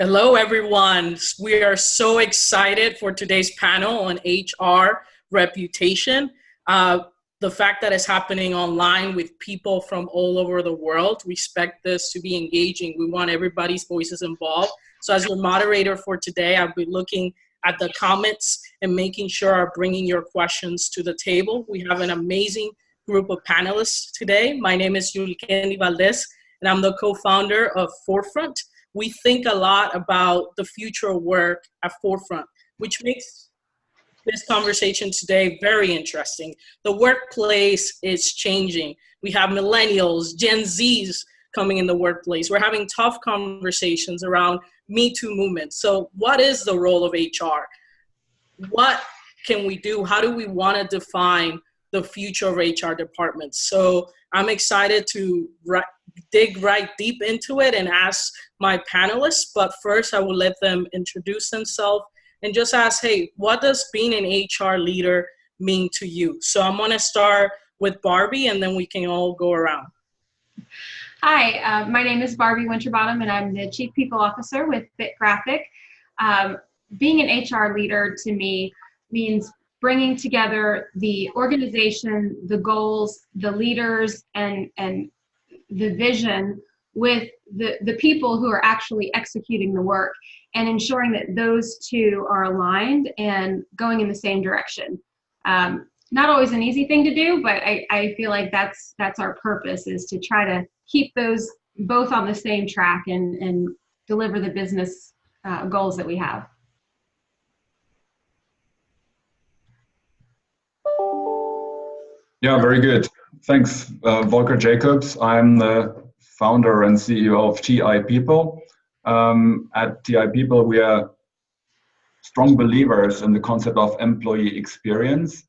Hello, everyone. We are so excited for today's panel on HR reputation. The fact that it's happening online with people from all over the world, we expect this to be engaging. We want everybody's voices involved. So as your moderator for today, I'll be looking at the comments and making sure I'm bringing your questions to the table. We have an amazing group of panelists today. My name is Yulikendi Valdez, and I'm the co-founder of Forefront. We think a lot about the future of work at Forefront, which makes this conversation today very interesting. The workplace is changing. We have millennials, Gen Zs coming in the workplace. We're having tough conversations around Me Too movement. So what is the role of HR? What can we do? How do we want to define the future of HR departments? So I'm excited to dig right deep into it and ask my panelists, but first I will let them introduce themselves and just ask, hey, what does being an HR leader mean to you? So I'm gonna start with Barbie and then we can all go around. Hi, my name is Barbie Winterbottom and I'm the Chief People Officer with Fit Graphic. Being an HR leader to me means bringing together the organization, the goals, the leaders, and the vision with the people who are actually executing the work and ensuring that those two are aligned and going in the same direction. Not always an easy thing to do, but I feel like that's our purpose, is to try to keep those both on the same track and deliver the business goals that we have. Yeah, very good. Thanks, Volker Jacobs. I'm the founder and CEO of TI People. At TI People, we are strong believers in the concept of employee experience.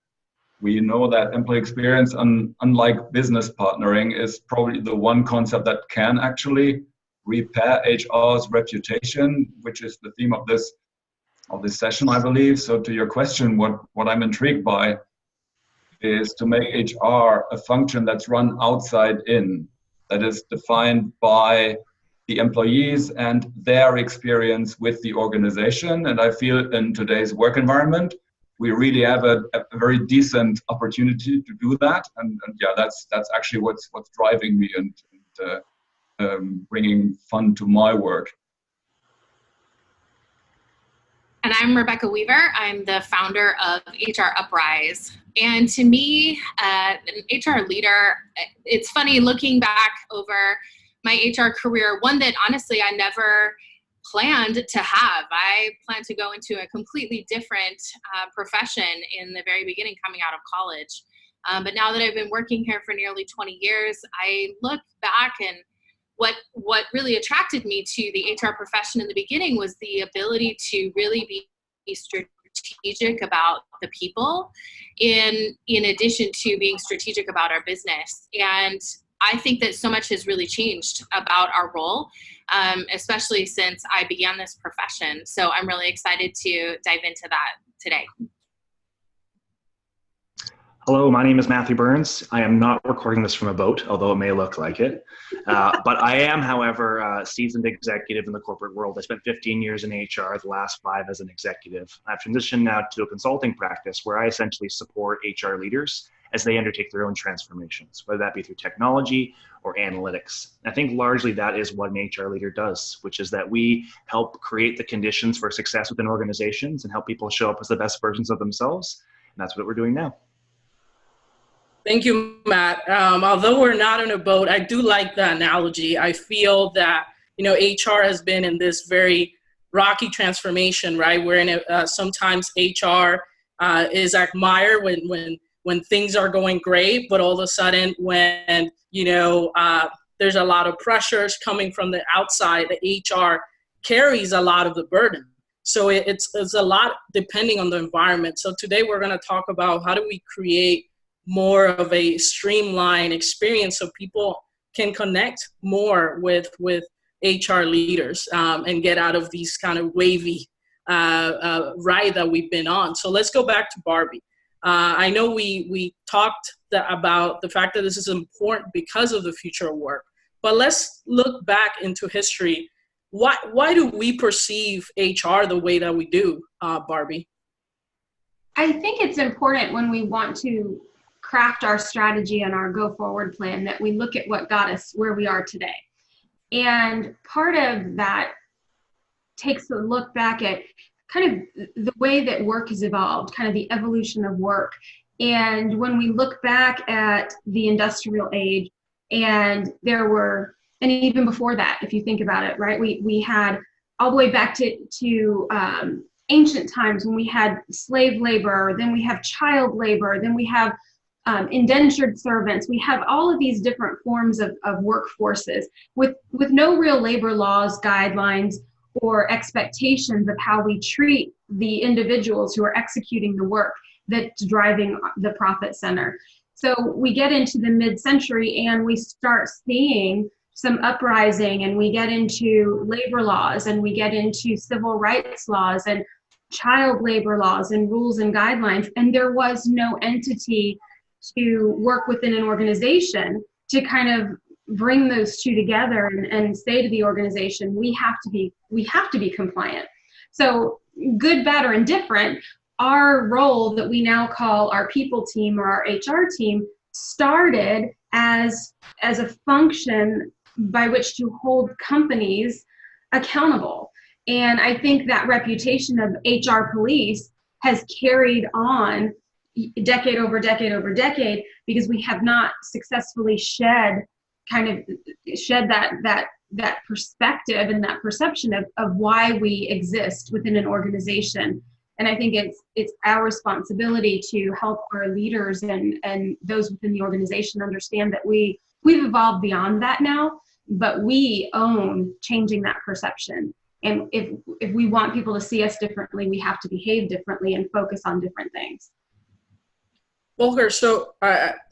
We know that employee experience, unlike business partnering, is probably the one concept that can actually repair HR's reputation, which is the theme of this session, I believe. So to your question, what I'm intrigued by is to make HR a function that's run outside in, that is defined by the employees and their experience with the organization. And I feel in today's work environment, we really have a very decent opportunity to do that. And yeah, that's actually what's driving me and bringing fun to my work. And I'm Rebecca Weaver. I'm the founder of HR Uprise. And to me, an HR leader, it's funny looking back over my HR career, one that honestly I never planned to have. I planned to go into a completely different profession in the very beginning coming out of college. But now that I've been working here for nearly 20 years, I look back and what really attracted me to the HR profession in the beginning was the ability to really be strategic about the people in addition to being strategic about our business. And I think that so much has really changed about our role, especially since I began this profession. So I'm really excited to dive into that today. Hello, my name is Matthew Burns. I am not recording this from a boat, although it may look like it. But I am, however, a seasoned executive in the corporate world. I spent 15 years in HR, the last 5 as an executive. I've transitioned now to a consulting practice where I essentially support HR leaders as they undertake their own transformations, whether that be through technology or analytics. I think largely that is what an HR leader does, which is that we help create the conditions for success within organizations and help people show up as the best versions of themselves. And that's what we're doing now. Thank you, Matt. Although we're not on a boat, I do like the analogy. I feel that, HR has been in this very rocky transformation, right? Where sometimes HR is admired when things are going great, but all of a sudden when, there's a lot of pressures coming from the outside, the HR carries a lot of the burden. So it's a lot depending on the environment. So today we're going to talk about how do we create more of a streamlined experience so people can connect more with HR leaders and get out of these kind of wavy ride that we've been on. So let's go back to Barbie. I know we talked about the fact that this is important because of the future of work, but let's look back into history why do we perceive HR the way that we do, Barbie? I think it's important when we want to craft our strategy and our go forward plan that we look at what got us where we are today. And part of that takes a look back at kind of the way that work has evolved, kind of the evolution of work. And when we look back at the industrial age, and there were, and even before that, if you think about it, right, we had all the way back to ancient times when we had slave labor, then we have child labor, then we have indentured servants. We have all of these different forms of workforces with no real labor laws, guidelines, or expectations of how we treat the individuals who are executing the work that's driving the profit center. So we get into the mid-century and we start seeing some uprising, and we get into labor laws, and we get into civil rights laws and child labor laws and rules and guidelines. And there was no entity to work within an organization to kind of bring those two together and say to the organization, we have to be compliant. So good, bad, or indifferent, our role that we now call our people team or our HR team started as a function by which to hold companies accountable. And I think that reputation of HR police has carried on decade over decade over decade because we have not successfully shed that perspective and that perception of why we exist within an organization. And I think it's our responsibility to help our leaders and those within the organization understand that we've evolved beyond that now, but we own changing that perception. And if we want people to see us differently, we have to behave differently and focus on different things. Volker, so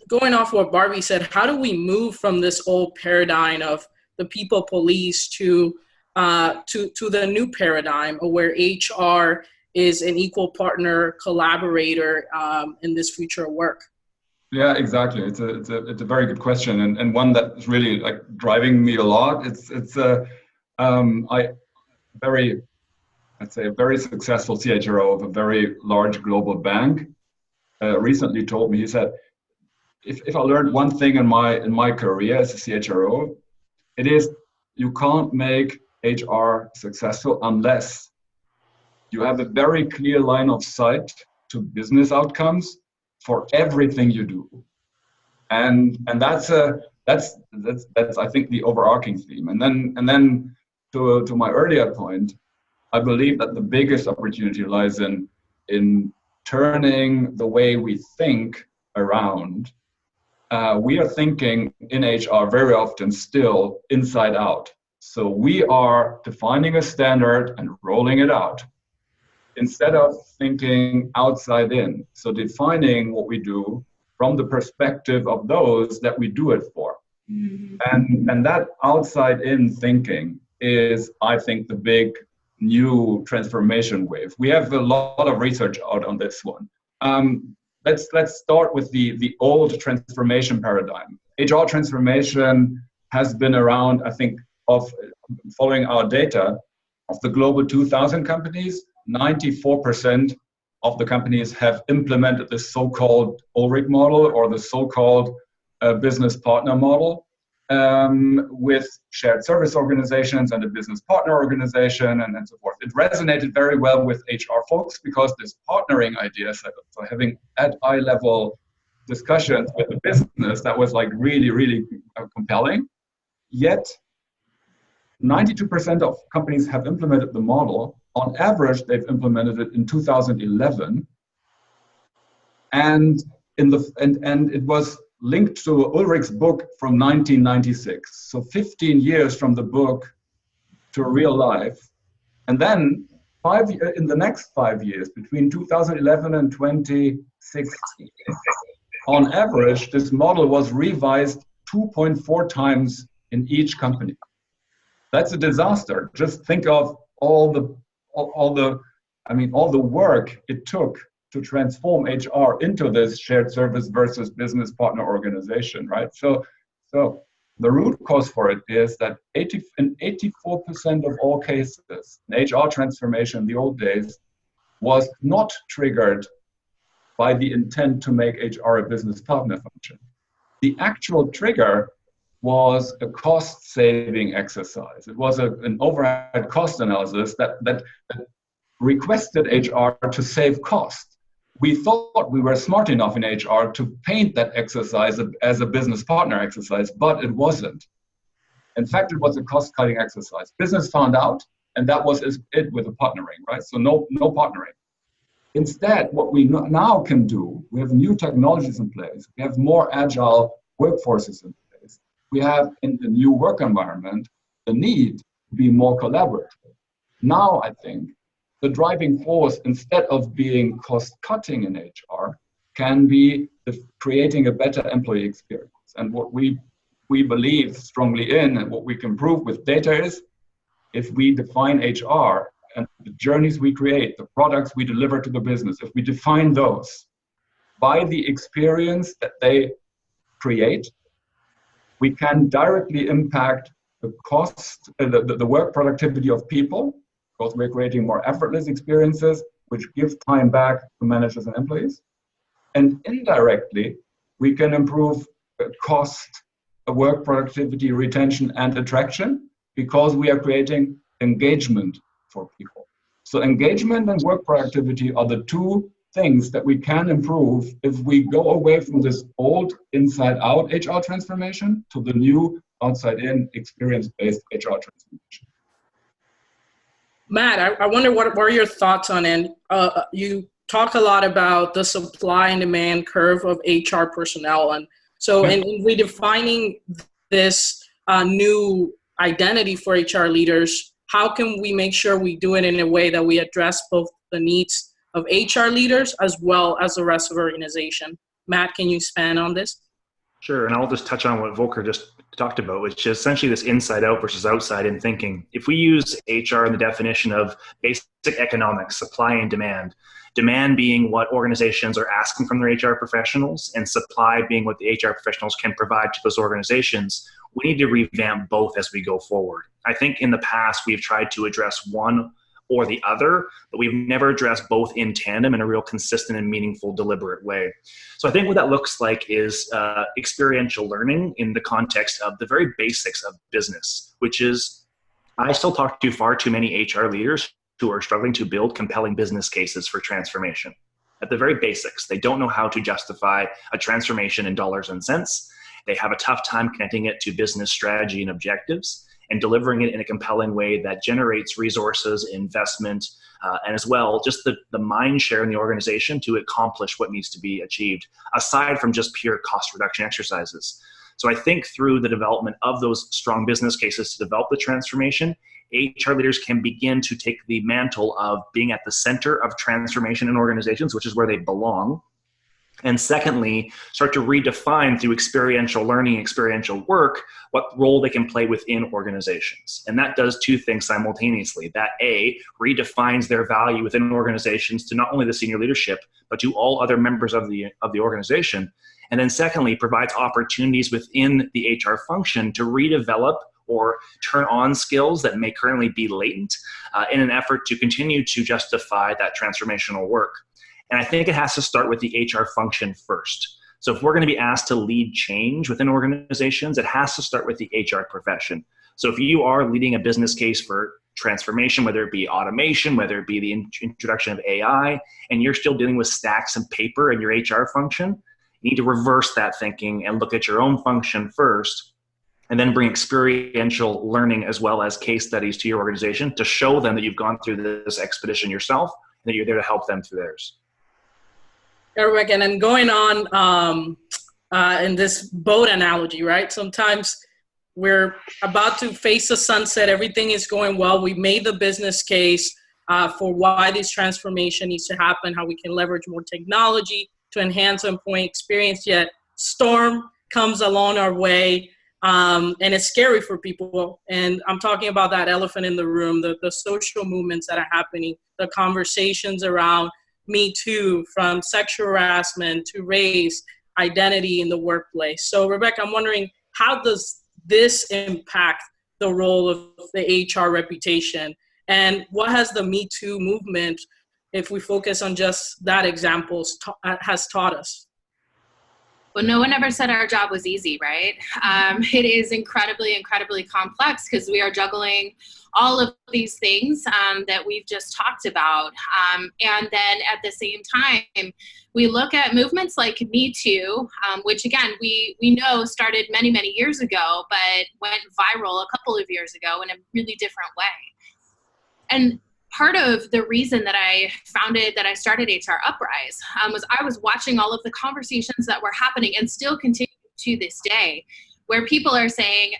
going off what Barbie said, how do we move from this old paradigm of the people police to the new paradigm where HR is an equal partner, collaborator in this future of work? Yeah, exactly. It's a very good question, and one that's really like driving me a lot. I'd say a very successful CHRO of a very large global bank recently told me, he said, if I learned one thing in my career as a CHRO, it is you can't make HR successful unless you have a very clear line of sight to business outcomes for everything you do, and that's I think the overarching theme. And then to my earlier point, I believe that the biggest opportunity lies in turning the way we think around. We are thinking in HR very often still inside out. So we are defining a standard and rolling it out instead of thinking outside in. So defining what we do from the perspective of those that we do it for. Mm-hmm. And that outside in thinking is, I think, the big new transformation wave. We have a lot of research out on this one. Let's start with the old transformation paradigm. HR transformation has been around, I think, of following our data, of the global 2,000 companies, 94% of the companies have implemented this so-called Ulrich model or the so-called business partner model with shared service organizations and a business partner organization and so forth. It resonated very well with HR folks because this partnering idea, so having at eye level discussions with the business, that was like really, really compelling. Yet 92% of companies have implemented the model. On average, they've implemented it in 2011, and it was linked to Ulrich's book from 1996. So 15 years from the book to real life, and then in the next 5 years, between 2011 and 2016, on average, this model was revised 2.4 times in each company. That's a disaster. Just think of all the work it took to transform HR into this shared service versus business partner organization, right? So The root cause for it is that in 84% of all cases, an HR transformation in the old days was not triggered by the intent to make HR a business partner function. The actual trigger was a cost-saving exercise. It was an overhead cost analysis that requested HR to save cost. We thought we were smart enough in HR to paint that exercise as a business partner exercise, but it wasn't. In fact, it was a cost-cutting exercise. Business found out, and that was it with the partnering, right? So no partnering. Instead, what we now can do, we have new technologies in place. We have more agile workforces in place. We have, in the new work environment, the need to be more collaborative. Now, I think, the driving force, instead of being cost-cutting in HR, can be creating a better employee experience. And what we believe strongly in, and what we can prove with data is, if we define HR and the journeys we create, the products we deliver to the business, if we define those by the experience that they create, we can directly impact the cost, the work productivity of people, because we're creating more effortless experiences, which give time back to managers and employees. And indirectly, we can improve cost, work productivity, retention, and attraction, because we are creating engagement for people. So engagement and work productivity are the two things that we can improve if we go away from this old inside-out HR transformation to the new outside-in experience-based HR transformation. Matt, I wonder what are your thoughts on it? You talk a lot about the supply and demand curve of HR personnel. And so in redefining this new identity for HR leaders, how can we make sure we do it in a way that we address both the needs of HR leaders as well as the rest of the organization? Matt, can you expand on this? Sure, and I'll just touch on what Volker just talked about, which is essentially this inside out versus outside in thinking. If we use HR in the definition of basic economics, supply and demand being what organizations are asking from their HR professionals, and supply being what the HR professionals can provide to those organizations, we need to revamp both as we go forward. I think in the past, we've tried to address one or the other, but we've never addressed both in tandem in a real consistent and meaningful, deliberate way. So I think what that looks like is experiential learning in the context of the very basics of business, which is, I still talk to far too many HR leaders who are struggling to build compelling business cases for transformation. At the very basics, they don't know how to justify a transformation in dollars and cents. They have a tough time connecting it to business strategy and objectives, and delivering it in a compelling way that generates resources, investment, and as well, just the mind share in the organization to accomplish what needs to be achieved, aside from just pure cost reduction exercises. So I think through the development of those strong business cases to develop the transformation, HR leaders can begin to take the mantle of being at the center of transformation in organizations, which is where they belong. And secondly, start to redefine through experiential learning, experiential work, what role they can play within organizations. And that does two things simultaneously. That A, redefines their value within organizations to not only the senior leadership, but to all other members of the organization. And then secondly, provides opportunities within the HR function to redevelop or turn on skills that may currently be latent in an effort to continue to justify that transformational work. And I think it has to start with the HR function first. So if we're going to be asked to lead change within organizations, it has to start with the HR profession. So if you are leading a business case for transformation, whether it be automation, whether it be the introduction of AI, and you're still dealing with stacks and paper in your HR function, you need to reverse that thinking and look at your own function first, and then bring experiential learning as well as case studies to your organization to show them that you've gone through this expedition yourself and that you're there to help them through theirs. Eric, and then going on in this boat analogy, right? Sometimes we're about to face a sunset. Everything is going well. We made the business case for why this transformation needs to happen, how we can leverage more technology to enhance employee experience, yet storm comes along our way, and it's scary for people. And I'm talking about that elephant in the room, the social movements that are happening, the conversations around Me Too, from sexual harassment to race, identity in the workplace. So Rebecca, I'm wondering, how does this impact the role of the HR reputation? And what has the Me Too movement, if we focus on just that example, has taught us? Well, no one ever said our job was easy, right? It is incredibly, incredibly complex because we are juggling all of these things that we've just talked about. And then at the same time, we look at movements like Me Too, which again, we know started many, many years ago, but went viral a couple of years ago in a really different way. And part of the reason that I started HR Uprise was I was watching all of the conversations that were happening and still continue to this day, where people are saying,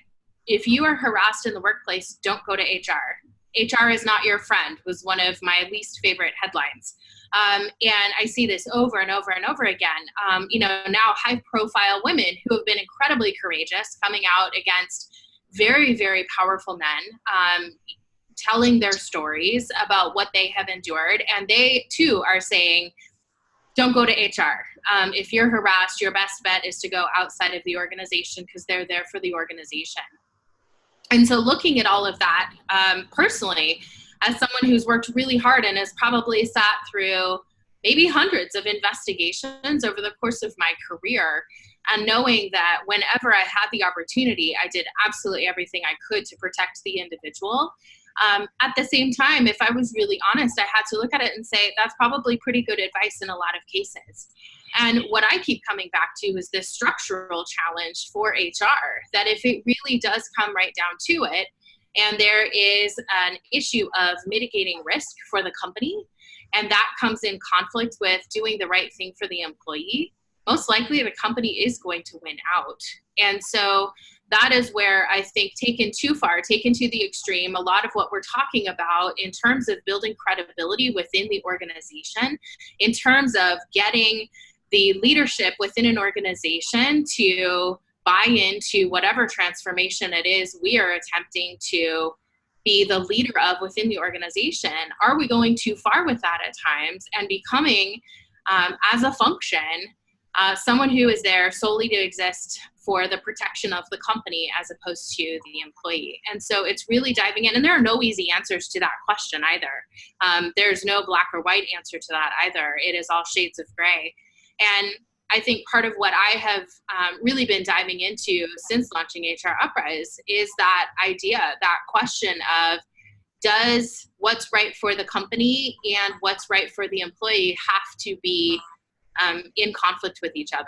if you are harassed in the workplace, don't go to HR. HR is not your friend was one of my least favorite headlines. And I see this over and over and over again. Now high profile women who have been incredibly courageous coming out against very, very powerful men, telling their stories about what they have endured. And they too are saying, don't go to HR. If you're harassed, your best bet is to go outside of the organization because they're there for the organization. And so looking at all of that, personally, as someone who's worked really hard and has probably sat through maybe hundreds of investigations over the course of my career, and knowing that whenever I had the opportunity, I did absolutely everything I could to protect the individual. At the same time, if I was really honest, I had to look at it and say, that's probably pretty good advice in a lot of cases. And what I keep coming back to is this structural challenge for HR, that if it really does come right down to it, and there is an issue of mitigating risk for the company, and that comes in conflict with doing the right thing for the employee, most likely the company is going to win out. And so that is where I think taken too far, taken to the extreme, a lot of what we're talking about in terms of building credibility within the organization, in terms of getting the leadership within an organization to buy into whatever transformation it is we are attempting to be the leader of within the organization. Are we going too far with that at times and becoming, as a function, someone who is there solely to exist for the protection of the company as opposed to the employee? And so it's really diving in, and there are no easy answers to that question either. There's no black or white answer to that either. It is all shades of gray. And I think part of what I have really been diving into since launching HR Uprise is that idea, that question of, does what's right for the company and what's right for the employee have to be in conflict with each other?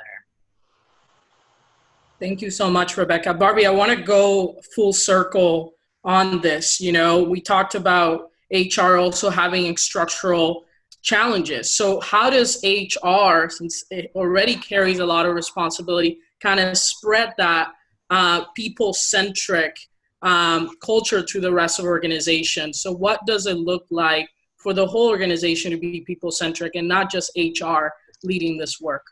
Thank you so much, Rebecca. Barbie, I want to go full circle on this. You know, we talked about HR also having structural challenges. So how does HR, since it already carries a lot of responsibility, kind of spread that people-centric culture to the rest of the organization? So what does it look like for the whole organization to be people-centric and not just HR leading this work?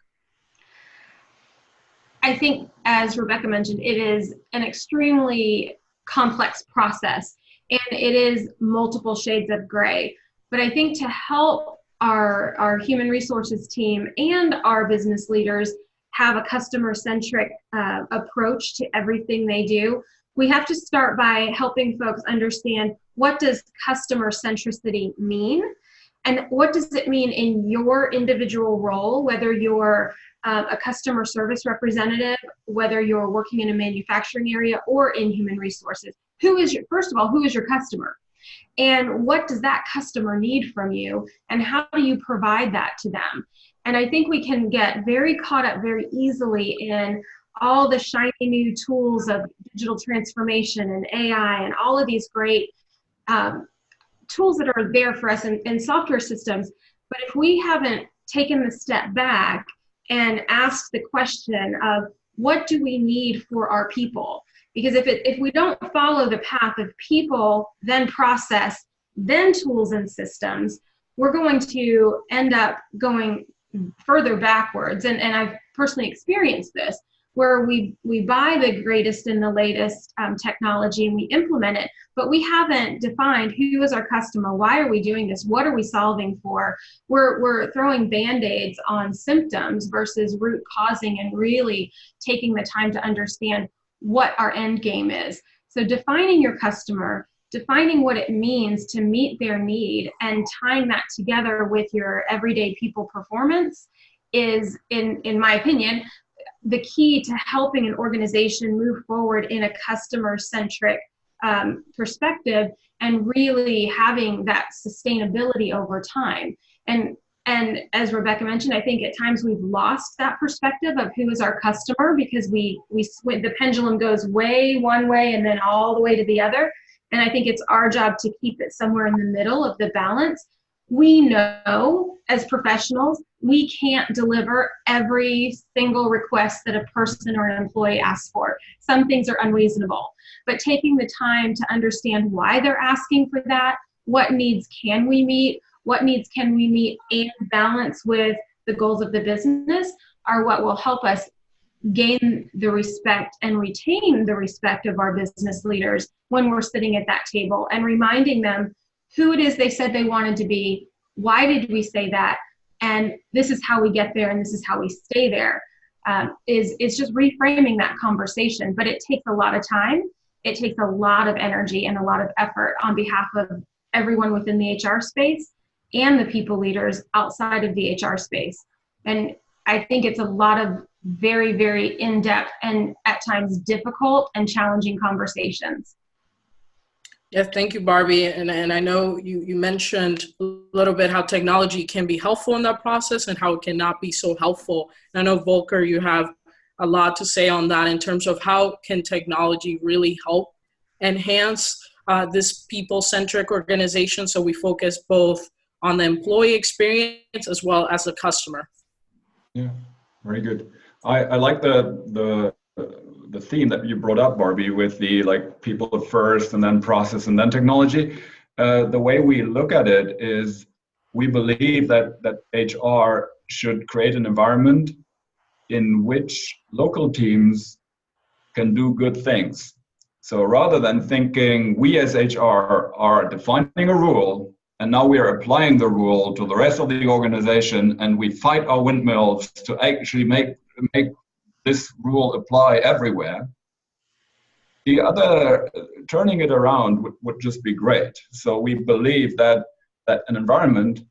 I think, as Rebecca mentioned, it is an extremely complex process, and it is multiple shades of gray. But I think to help our human resources team and our business leaders have a customer-centric approach to everything they do, we have to start by helping folks understand, what does customer centricity mean? And what does it mean in your individual role, whether you're a customer service representative, whether you're working in a manufacturing area or in human resources? First of all, who is your customer? And what does that customer need from you? And how do you provide that to them? And I think we can get very caught up very easily in all the shiny new tools of digital transformation and AI and all of these great tools that are there for us in software systems. But if we haven't taken the step back and asked the question of, what do we need for our people? Because if we don't follow the path of people, then process, then tools and systems, we're going to end up going further backwards. And I've personally experienced this, where we buy the greatest and the latest technology and we implement it, but we haven't defined who is our customer, why are we doing this, what are we solving for? We're throwing Band-Aids on symptoms versus root causing and really taking the time to understand, what our end game is. So defining your customer, defining what it means to meet their need, and tying that together with your everyday people performance is, in my opinion, the key to helping an organization move forward in a customer-centric perspective and really having that sustainability over time. And as Rebecca mentioned, I think at times we've lost that perspective of who is our customer, because the pendulum goes way one way and then all the way to the other. And I think it's our job to keep it somewhere in the middle of the balance. We know as professionals, we can't deliver every single request that a person or an employee asks for. Some things are unreasonable, but taking the time to understand why they're asking for that, what needs can we meet, what needs can we meet and balance with the goals of the business, are what will help us gain the respect and retain the respect of our business leaders when we're sitting at that table, and reminding them who it is they said they wanted to be, why did we say that, and this is how we get there and this is how we stay there. It's just reframing that conversation. But it takes a lot of time, it takes a lot of energy and a lot of effort on behalf of everyone within the HR space and the people leaders outside of the HR space. And I think it's a lot of very, very in-depth and at times difficult and challenging conversations. Yeah, thank you, Barbie. And I know you mentioned a little bit how technology can be helpful in that process and how it cannot be so helpful. And I know, Volker, you have a lot to say on that in terms of how can technology really help enhance this people-centric organization, so we focus both on the employee experience as well as the customer. Yeah, very good. I like the theme that you brought up, Barbie, with the people first and then process and then technology. The way we look at it is we believe that HR should create an environment in which local teams can do good things. So rather than thinking we as HR are defining a rule and now we are applying the rule to the rest of the organization and we fight our windmills to actually make this rule apply everywhere, the other, turning it around would just be great. So we believe that an environment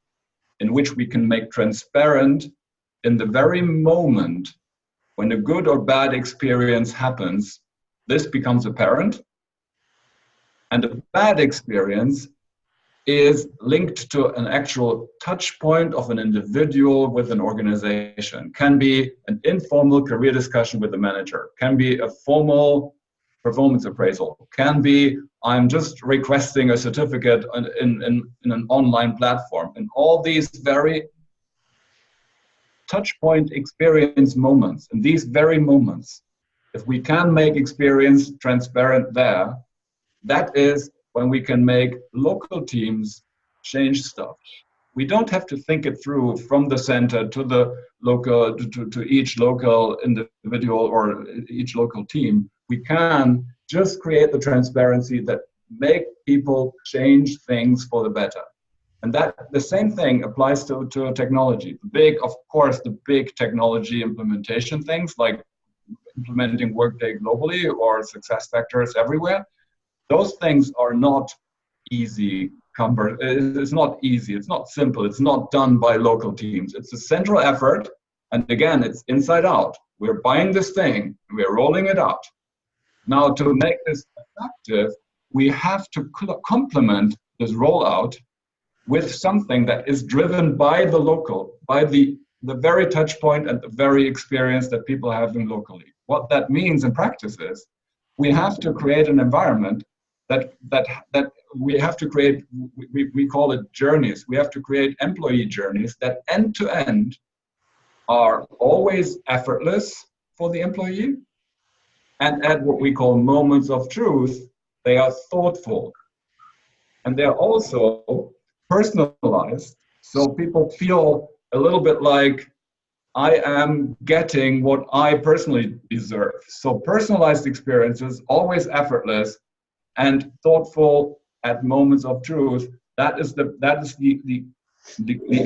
in which we can make transparent in the very moment when a good or bad experience happens, this becomes apparent. And a bad experience is linked to an actual touch point of an individual with an organization. Can be an informal career discussion with the manager, can be a formal performance appraisal, can be I'm just requesting a certificate in an online platform. And all these very touch point experience moments, in these very moments, if we can make experience transparent there, that is when we can make local teams change stuff. We don't have to think it through from the center to the local, to each local individual or each local team. We can just create the transparency that make people change things for the better. And that the same thing applies to technology. The big technology implementation things like implementing Workday globally or SuccessFactors everywhere. Those things are not easy. It's not easy. It's not simple. It's not done by local teams. It's a central effort. And again, it's inside out. We're buying this thing. We're rolling it out. Now, to make this effective, we have to complement this rollout with something that is driven by the local, by the very touch point and the very experience that people have locally. What that means in practice is we have to create an environment that we have to create, we call it journeys. We have to create employee journeys that end to end are always effortless for the employee, and at what we call moments of truth, they are thoughtful. And they're also personalized, so people feel a little bit like I am getting what I personally deserve. So personalized experiences, always effortless and thoughtful at moments of truth. That is the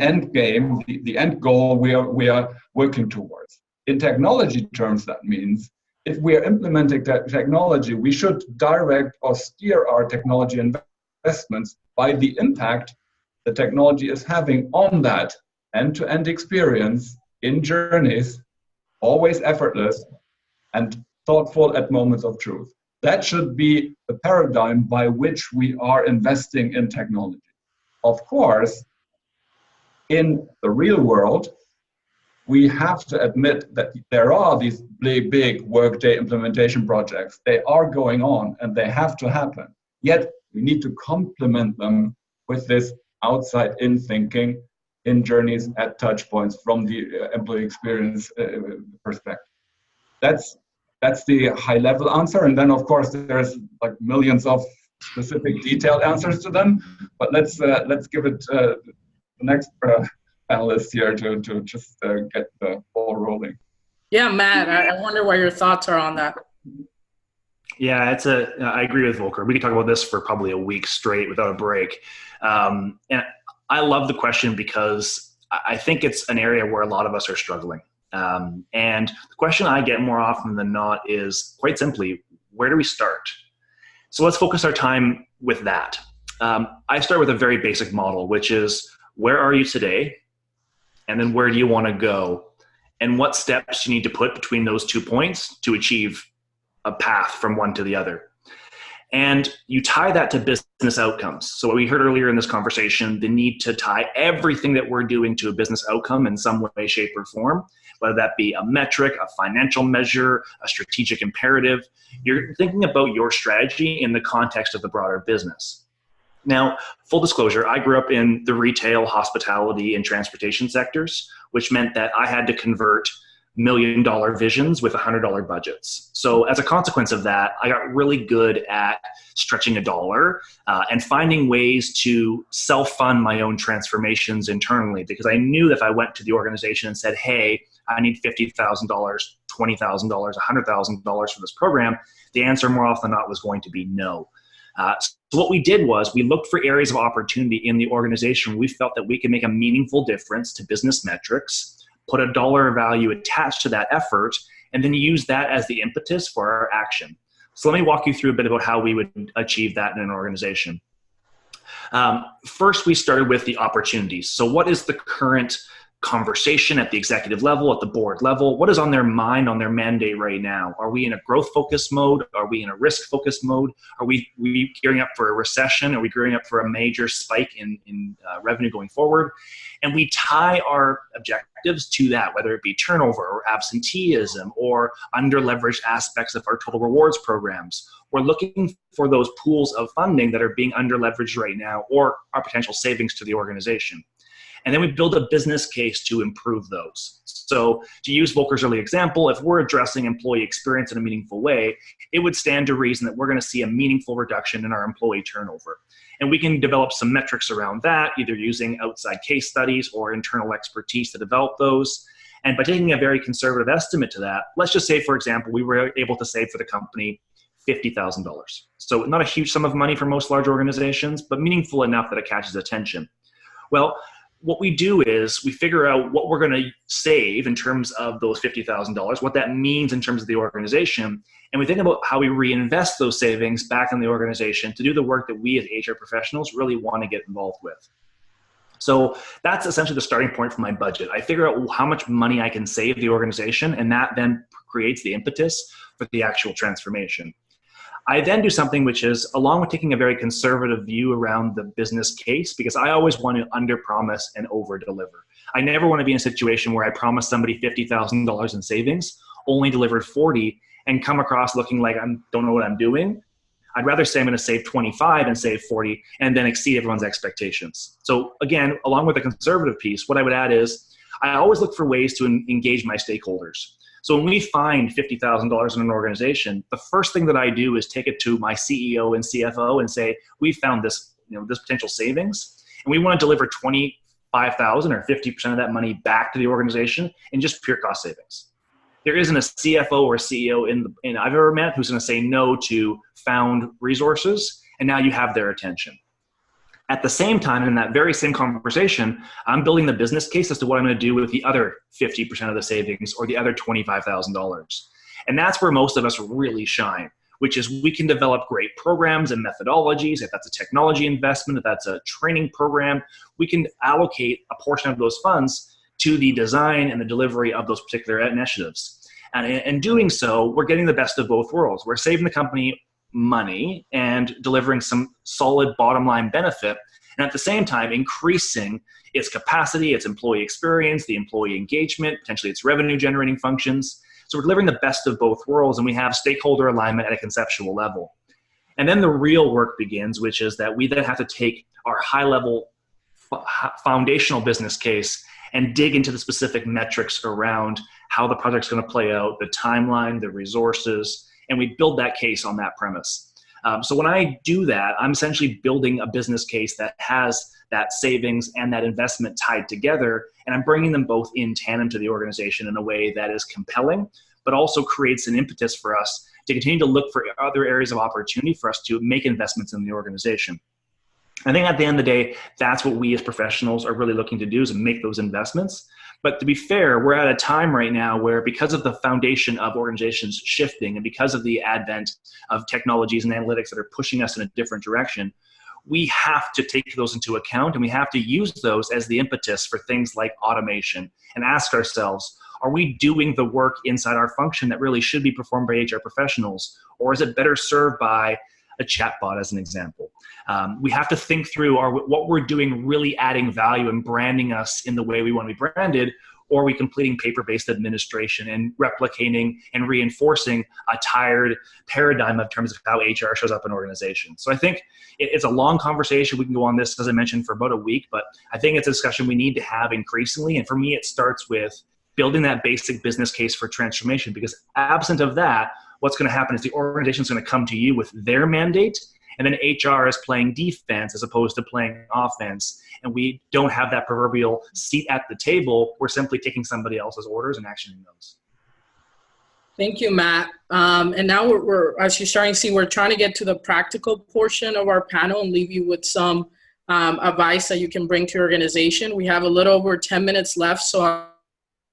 end game, the end goal we are working towards. In technology terms, that means if we are implementing that technology, we should direct or steer our technology investments by the impact the technology is having on that end-to-end experience in journeys, always effortless and thoughtful at moments of truth. That should be the paradigm by which we are investing in technology. Of course, in the real world, we have to admit that there are these big Workday implementation projects. They are going on and they have to happen. Yet we need to complement them with this outside-in thinking in journeys at touch points from the employee experience perspective. That's the high-level answer. And then, of course, there's like millions of specific detailed answers to them. But let's give it the next panelist here to just get the ball rolling. Yeah, Matt, I wonder what your thoughts are on that. Yeah, I agree with Volker. We could talk about this for probably a week straight without a break. And I love the question because I think it's an area where a lot of us are struggling. And the question I get more often than not is quite simply, where do we start? So let's focus our time with that. I start with a very basic model, which is, where are you today? And then where do you want to go? And what steps you need to put between those 2 points to achieve a path from one to the other. And you tie that to business outcomes. So what we heard earlier in this conversation, the need to tie everything that we're doing to a business outcome in some way, shape, or form, whether that be a metric, a financial measure, a strategic imperative. You're thinking about your strategy in the context of the broader business. Now, full disclosure, I grew up in the retail, hospitality, and transportation sectors, which meant that I had to convert $1 million visions with $100 budgets. So as a consequence of that, I got really good at stretching a dollar and finding ways to self-fund my own transformations internally, because I knew that if I went to the organization and said, hey, I need $50,000, $20,000, $100,000 for this program, the answer more often than not was going to be no. So what we did was we looked for areas of opportunity in the organization. We felt that we could make a meaningful difference to business metrics, put a dollar value attached to that effort, and then use that as the impetus for our action. So let me walk you through a bit about how we would achieve that in an organization. First, we started with the opportunities. So what is the current conversation at the executive level, at the board level? What is on their mind, on their mandate right now? Are we in a growth-focused mode? Are we in a risk-focused mode? Are we gearing up for a recession? Are we gearing up for a major spike in revenue going forward? And we tie our objectives to that, whether it be turnover or absenteeism or under-leveraged aspects of our total rewards programs. We're looking for those pools of funding that are being under-leveraged right now or are potential savings to the organization. And then we build a business case to improve those. So to use Volker's early example, if we're addressing employee experience in a meaningful way, it would stand to reason that we're going to see a meaningful reduction in our employee turnover. And we can develop some metrics around that, either using outside case studies or internal expertise to develop those. And by taking a very conservative estimate to that, let's just say, for example, we were able to save for the company $50,000. So not a huge sum of money for most large organizations, but meaningful enough that it catches attention. Well, what we do is we figure out what we're going to save in terms of those $50,000, what that means in terms of the organization, and we think about how we reinvest those savings back in the organization to do the work that we as HR professionals really want to get involved with. So that's essentially the starting point for my budget. I figure out how much money I can save the organization, and that then creates the impetus for the actual transformation. I then do something which is, along with taking a very conservative view around the business case, because I always want to under-promise and over-deliver. I never want to be in a situation where I promise somebody $50,000 in savings, only delivered 40, and come across looking like I don't know what I'm doing. I'd rather say I'm going to save 25 and save 40, and then exceed everyone's expectations. So again, along with the conservative piece, what I would add is, I always look for ways to engage my stakeholders. So when we find $50,000 in an organization, the first thing that I do is take it to my CEO and CFO and say, we found this, this potential savings, and we want to deliver $25,000 or 50% of that money back to the organization in just pure cost savings. There isn't a CFO or CEO in I've ever met who's going to say no to found resources, and now you have their attention. At the same time, in that very same conversation, I'm building the business case as to what I'm going to do with the other 50% of the savings or the other $25,000. And that's where most of us really shine, which is we can develop great programs and methodologies. If that's a technology investment, if that's a training program, we can allocate a portion of those funds to the design and the delivery of those particular initiatives. And in doing so, we're getting the best of both worlds. We're saving the company money and delivering some solid bottom line benefit, and at the same time increasing its capacity, its employee experience, the employee engagement, potentially its revenue generating functions. So we're delivering the best of both worlds, and we have stakeholder alignment at a conceptual level. And then the real work begins, which is that we then have to take our high level foundational business case and dig into the specific metrics around how the project's going to play out, the timeline, the resources, and we build that case on that premise. So when I do that, I'm essentially building a business case that has that savings and that investment tied together, and I'm bringing them both in tandem to the organization in a way that is compelling, but also creates an impetus for us to continue to look for other areas of opportunity for us to make investments in the organization. I think at the end of the day, that's what we as professionals are really looking to do, is make those investments. But to be fair, we're at a time right now where, because of the foundation of organizations shifting and because of the advent of technologies and analytics that are pushing us in a different direction, we have to take those into account, and we have to use those as the impetus for things like automation, and ask ourselves, are we doing the work inside our function that really should be performed by HR professionals, or is it better served by a chatbot, as an example? We have to think through, what we're doing really adding value and branding us in the way we want to be branded, or are we completing paper-based administration and replicating and reinforcing a tired paradigm in terms of how HR shows up in organizations? So I think it's a long conversation. We can go on this, as I mentioned, for about a week, but I think it's a discussion we need to have increasingly. And for me, it starts with building that basic business case for transformation, because absent of that, what's going to happen is the organization is going to come to you with their mandate, and then HR is playing defense as opposed to playing offense. And we don't have that proverbial seat at the table. We're simply taking somebody else's orders and actioning those. Thank you, Matt. And now we're, as you're starting to see, we're trying to get to the practical portion of our panel and leave you with some advice that you can bring to your organization. We have a little over 10 minutes left, so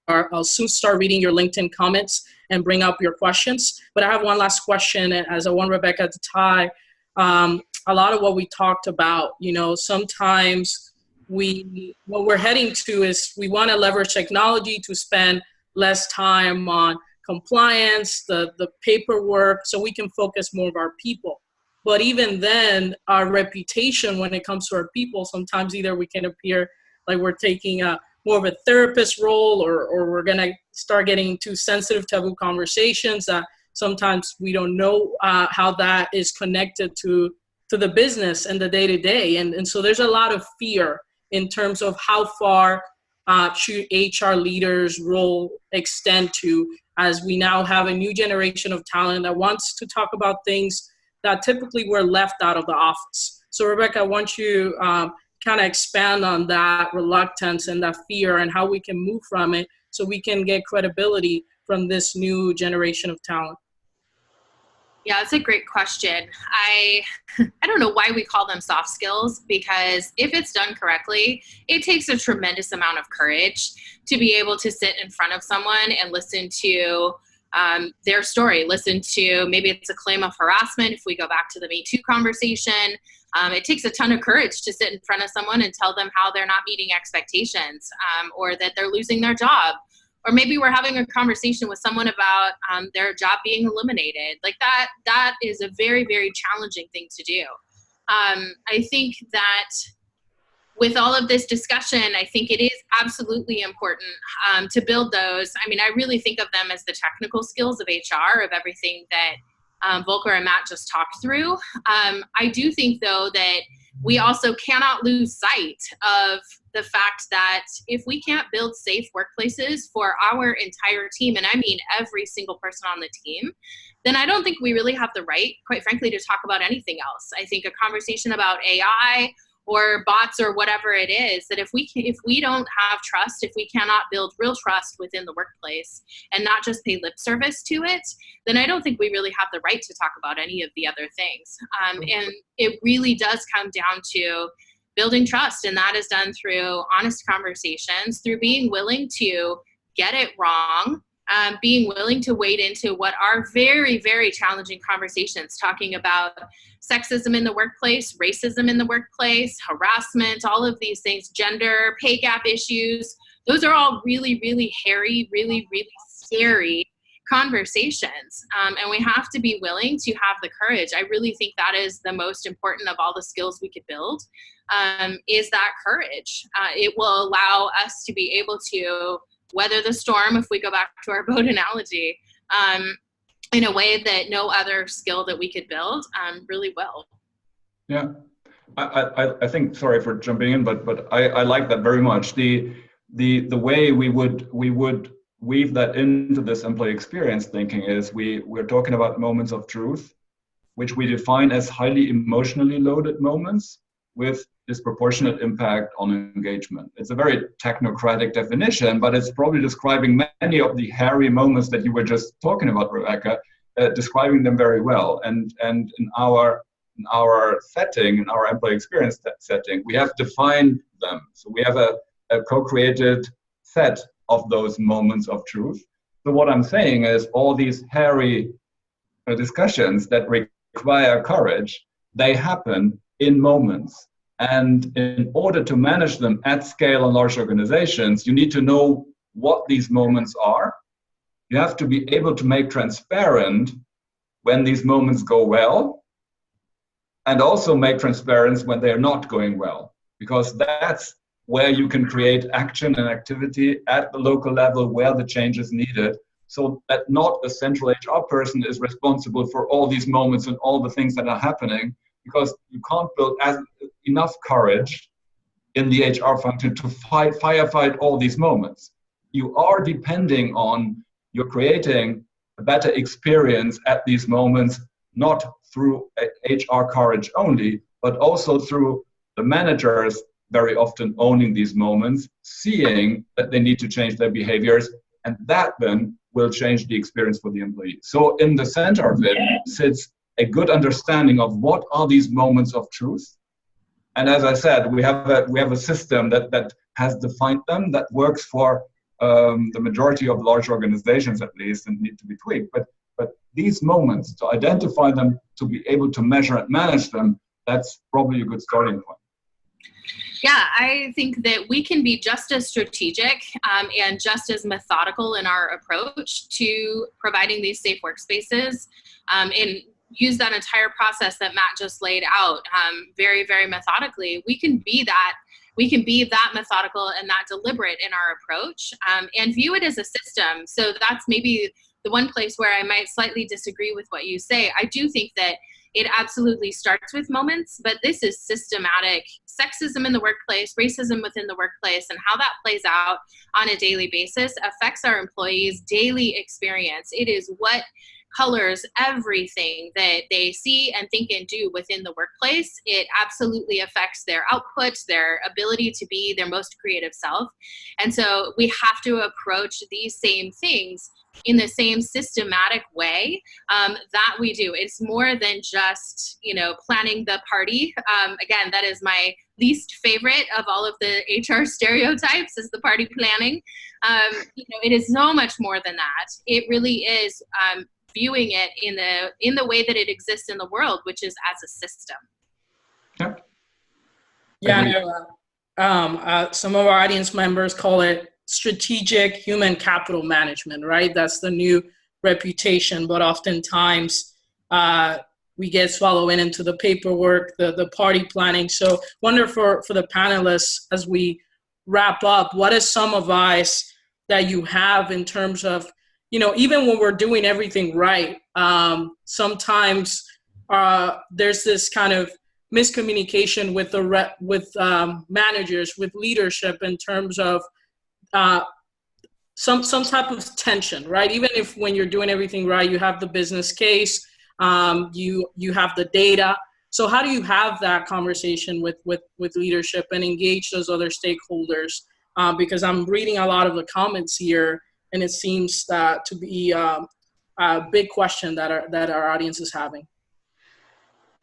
I'll soon start reading your LinkedIn comments and bring up your questions. But I have one last question, and as I want Rebecca to tie a lot of what we talked about, sometimes what we're heading to is we want to leverage technology to spend less time on compliance, the paperwork, so we can focus more of our people. But even then, our reputation when it comes to our people, sometimes either we can appear like we're taking more of a therapist role, or we're going to start getting too sensitive taboo conversations that sometimes we don't know how that is connected to the business and the day-to-day. And so there's a lot of fear in terms of how far should HR leaders' role extend to, as we now have a new generation of talent that wants to talk about things that typically were left out of the office. So Rebecca, I want you kind of expand on that reluctance and that fear and how we can move from it so we can get credibility from this new generation of talent. Yeah, that's a great question. I don't know why we call them soft skills, because if it's done correctly, it takes a tremendous amount of courage to be able to sit in front of someone and listen to their story, listen to, maybe it's a claim of harassment. If we go back to the Me Too conversation, it takes a ton of courage to sit in front of someone and tell them how they're not meeting expectations, or that they're losing their job. Or maybe we're having a conversation with someone about their job being eliminated. Like that is a very, very challenging thing to do. I think that with all of this discussion, I think it is absolutely important to build those. I mean, I really think of them as the technical skills of HR, of everything that Volker and Matt just talked through. I do think, though, that we also cannot lose sight of the fact that if we can't build safe workplaces for our entire team, and I mean every single person on the team, then I don't think we really have the right, quite frankly, to talk about anything else. I think a conversation about AI or bots or whatever it is, that if we don't have trust, if we cannot build real trust within the workplace and not just pay lip service to it, then I don't think we really have the right to talk about any of the other things. And it really does come down to building trust, and that is done through honest conversations, through being willing to get it wrong, being willing to wade into what are very, very challenging conversations, talking about sexism in the workplace, racism in the workplace, harassment, all of these things, gender, pay gap issues. Those are all really, really hairy, really, really scary conversations. And we have to be willing to have the courage. I really think that is the most important of all the skills we could build, is that courage. It will allow us to be able to weather the storm, if we go back to our boat analogy, in a way that no other skill that we could build really will. Yeah, I think, sorry for jumping in, but I like that very much. The way we would weave that into this employee experience thinking is we're talking about moments of truth, which we define as highly emotionally loaded moments with disproportionate impact on engagement. It's a very technocratic definition, but it's probably describing many of the hairy moments that you were just talking about, Rebecca, describing them very well. And in our setting, in our employee experience setting, we have defined them. So we have a co-created set of those moments of truth. So what I'm saying is all these hairy discussions that require courage, they happen in moments. And in order to manage them at scale in large organizations, you need to know what these moments are. You have to be able to make transparent when these moments go well, and also make transparent when they're not going well, because that's where you can create action and activity at the local level where the change is needed, so that not a central HR person is responsible for all these moments and all the things that are happening, because you can't build enough courage in the HR function to firefight all these moments. You are depending on, you're creating a better experience at these moments, not through HR courage only, but also through the managers very often owning these moments, seeing that they need to change their behaviors, and that then will change the experience for the employee. So in the center of it sits a good understanding of what are these moments of truth. And as I said, we have a system that has defined them, that works for the majority of large organizations at least, and need to be tweaked. But these moments, to identify them, to be able to measure and manage them, that's probably a good starting point. Yeah, I think that we can be just as strategic and just as methodical in our approach to providing these safe workspaces, and use that entire process that Matt just laid out very, very methodically. We can be that methodical and that deliberate in our approach, and view it as a system. So that's maybe the one place where I might slightly disagree with what you say. I do think that it absolutely starts with moments, but this is systematic. Sexism in the workplace, racism within the workplace, and how that plays out on a daily basis affects our employees' daily experience. It is what colors everything that they see and think and do within the workplace. It absolutely affects their output, their ability to be their most creative self. And so we have to approach these same things in the same systematic way that we do. It's more than just, planning the party. Again, that is my least favorite of all of the HR stereotypes, is the party planning. It is so much more than that. It really is viewing it in the way that it exists in the world, which is as a system. Yep. Yeah, some of our audience members call it strategic human capital management, right? That's the new reputation, but oftentimes we get swallowed into the paperwork, the party planning. So wonder for the panelists, as we wrap up, what is some advice that you have in terms of, even when we're doing everything right, sometimes there's this kind of miscommunication with managers, with leadership, in terms of some type of tension, right? Even if when you're doing everything right, you have the business case, you have the data. So how do you have that conversation with leadership and engage those other stakeholders? Because I'm reading a lot of the comments here, and it seems to be a big question that our audience is having.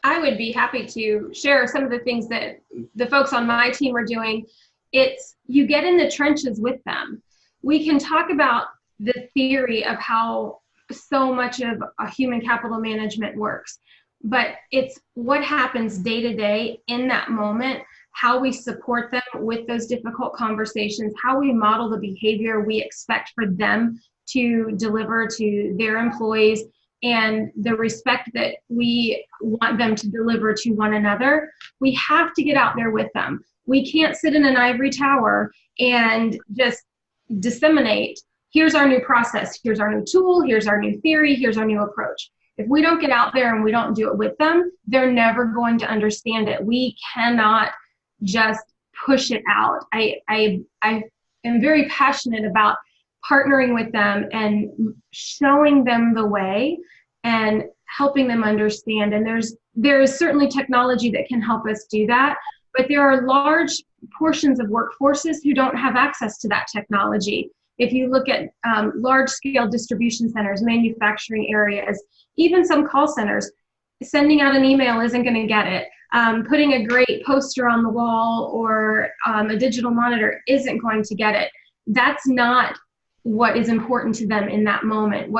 I would be happy to share some of the things that the folks on my team are doing. It's, you get in the trenches with them. We can talk about the theory of how so much of a human capital management works, but it's what happens day to day in that moment, how we support them with those difficult conversations, how we model the behavior we expect for them to deliver to their employees, and the respect that we want them to deliver to one another. We have to get out there with them. We can't sit in an ivory tower and just disseminate, here's our new process, here's our new tool, here's our new theory, here's our new approach. If we don't get out there and we don't do it with them, they're never going to understand it. We cannot just push it out. I am very passionate about partnering with them and showing them the way and helping them understand. And there is certainly technology that can help us do that, but there are large portions of workforces who don't have access to that technology. If you look at large-scale distribution centers, manufacturing areas, even some call centers, sending out an email isn't going to get it. Putting a great poster on the wall or a digital monitor isn't going to get it. That's not what is important to them in that moment.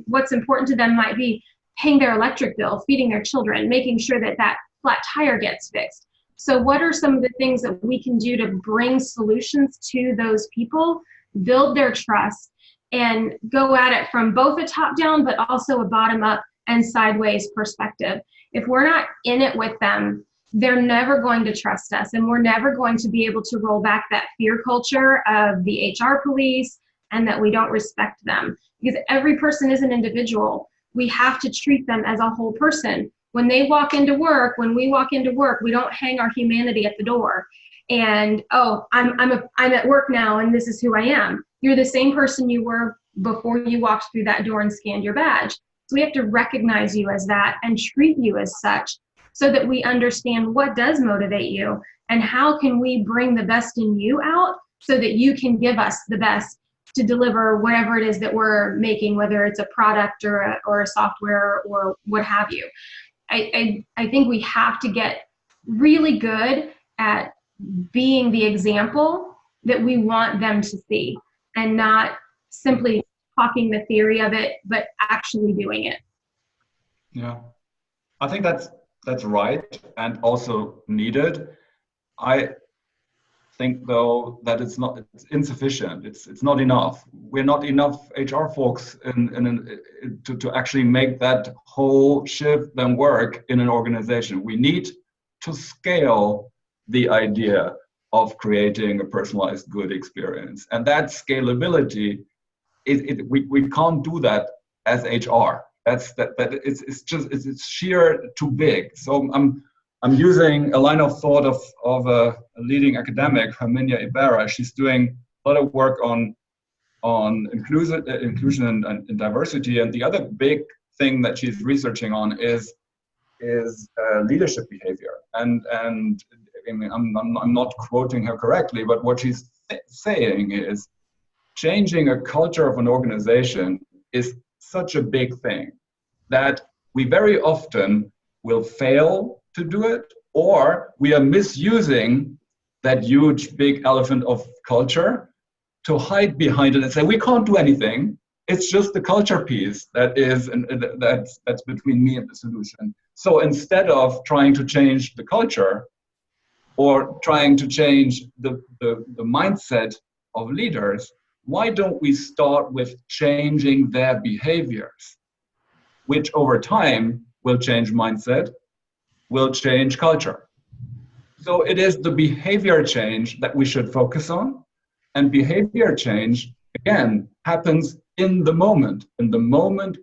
What's important to them might be paying their electric bill, feeding their children, making sure that that flat tire gets fixed. So what are some of the things that we can do to bring solutions to those people, build their trust, and go at it from both a top-down but also a bottom-up and sideways perspective? If we're not in it with them, they're never going to trust us, and we're never going to be able to roll back that fear culture of the HR police and that we don't respect them, because every person is an individual. We have to treat them as a whole person. When they walk into work, when we walk into work, we don't hang our humanity at the door and, oh, I'm at work now and this is who I am. You're the same person you were before you walked through that door and scanned your badge. So we have to recognize you as that and treat you as such, so that we understand what does motivate you and how can we bring the best in you out so that you can give us the best to deliver whatever it is that we're making, whether it's a product or a software or what have you. I think we have to get really good at being the example that we want them to see, and not simply talking the theory of it, but actually doing it. Yeah, I think that's right and also needed. I think though that it's insufficient. It's not enough. We're not enough HR folks to actually make that whole shift then work in an organization. We need to scale the idea of creating a personalized good experience, and that scalability we can't do that as HR. It's sheer too big. So I'm using a line of thought of a leading academic, Herminia Ibarra. She's doing a lot of work on inclusion and diversity. And the other big thing that she's researching on is leadership behavior. And I mean, I'm not quoting her correctly, but what she's saying is changing a culture of an organization is such a big thing that we very often will fail to do it, or we are misusing that huge big elephant of culture to hide behind it and say we can't do anything. It's just the culture piece that's between me and the solution. So instead of trying to change the culture or trying to change the mindset of leaders, why don't we start with changing their behaviors, which over time will change mindset, will change culture. So it is the behavior change that we should focus on. And behavior change, again, happens in the moment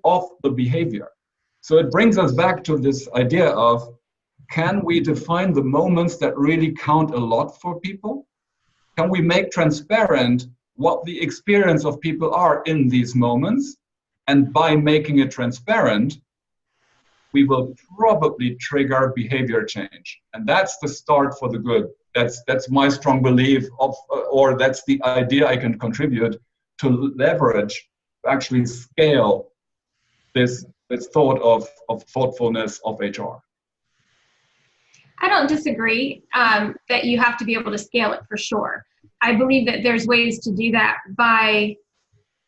of the behavior. So it brings us back to this idea of, can we define the moments that really count a lot for people? Can we make transparent what the experience of people are in these moments? And by making it transparent, we will probably trigger behavior change. And that's the start for the good. That's my strong belief or that's the idea I can contribute to leverage, to actually scale this thought of thoughtfulness of HR. I don't disagree that you have to be able to scale it for sure. I believe that there's ways to do that by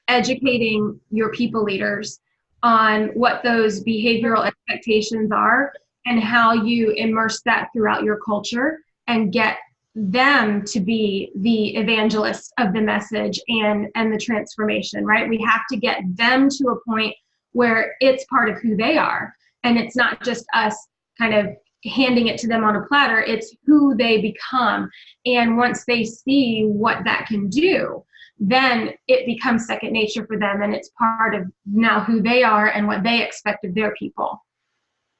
educating your people leaders on what those behavioral expectations are and how you immerse that throughout your culture and get them to be the evangelists of the message and the transformation, right? We have to get them to a point where it's part of who they are. And it's not just us kind of handing it to them on a platter, it's who they become. And once they see what that can do, then it becomes second nature for them, and it's part of now who they are and what they expect of their people.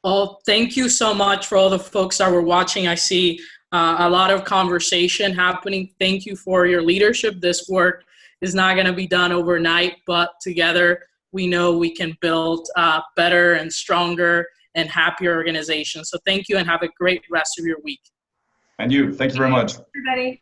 Well, thank you so much for all the folks that were watching. I see a lot of conversation happening. Thank you for your leadership. This work is not going to be done overnight, but together we know we can build better and stronger and happier organizations. So thank you and have a great rest of your week. And you, thank you very much. Everybody.